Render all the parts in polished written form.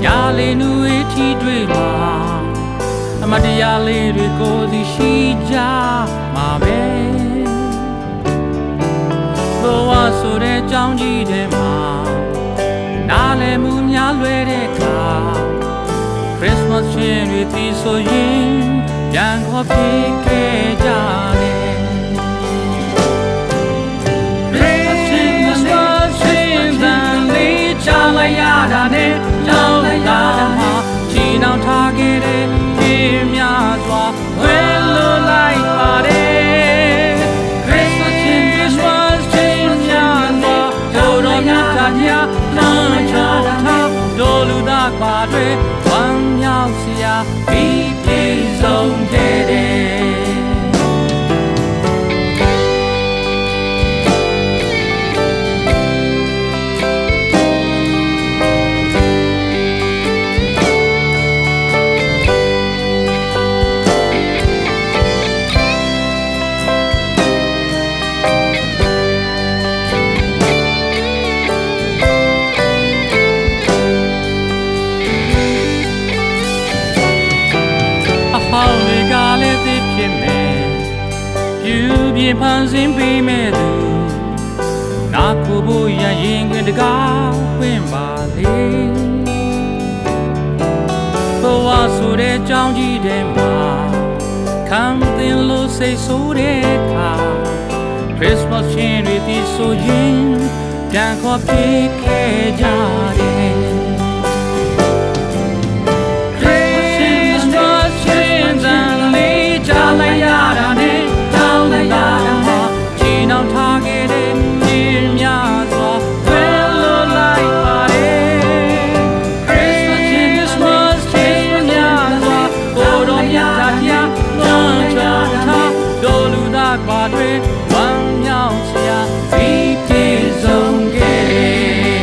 ညာလေးနူဝေးထီတွေမှာအမတရားလေးတွေကိုသိရှိကြမှာပဲဘဝဆိုတဲ့ကြောင်းကြီးထဲမှာနားလည်မှုများလွယ်တဲ့အခါ Christmas ချင်းတွေသိဆိုရင်ပြန်ခေါ်ပြေးခဲ့ကြတယ်လိုက်ရတာနဲ့ကြောင်းလာမှာချီနှောင်ထားခဲ့တဲ့ပြေများစွာဝဲလို့လိုက်ပါတယ် Christmas change များစွာတို့တော်များတာများလမ်းချောင်းထားတို့လူသားပါတွေဝမ်းမြောက်စရာပြီးပြေဆုံးခဲ့တယ်ပြေဖန်ဆင်းပေးမဲ့သူနာကိုဖို့ရရင်ခွင်တကားပွင့်ပါလေဘဝဆိုတဲ့ကြောင်းကြီးထဲမှာခံသင်လို့စိတ်ဆိုးတဲ့အခါ Christmas ချင်းတွေဒီဆိုရင်ပြန်ခေါ်ပြေးခဲ့ကြတယ်ပါတွေဝမ်းမြောက်စရာပြီးပြေဆုံးခဲ့တယ်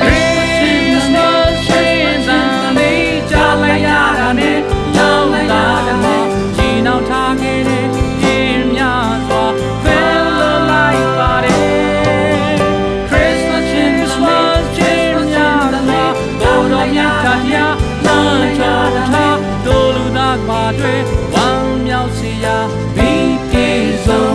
Christmas change လေးကြားလိုက်ရတာနဲ့ကြောင်းလာမှာချီနှောင်ထားခဲ့တဲ့ပြေများစွာဖယ်လို့လိုက်ပါတယ် Christmas change များစွာကိုယ်တော်မြတ်တရားလမ်းချောင်းထားတို့လူသားပါတွေဝမ်းမြောက်စရာပြီးပြေဆုံး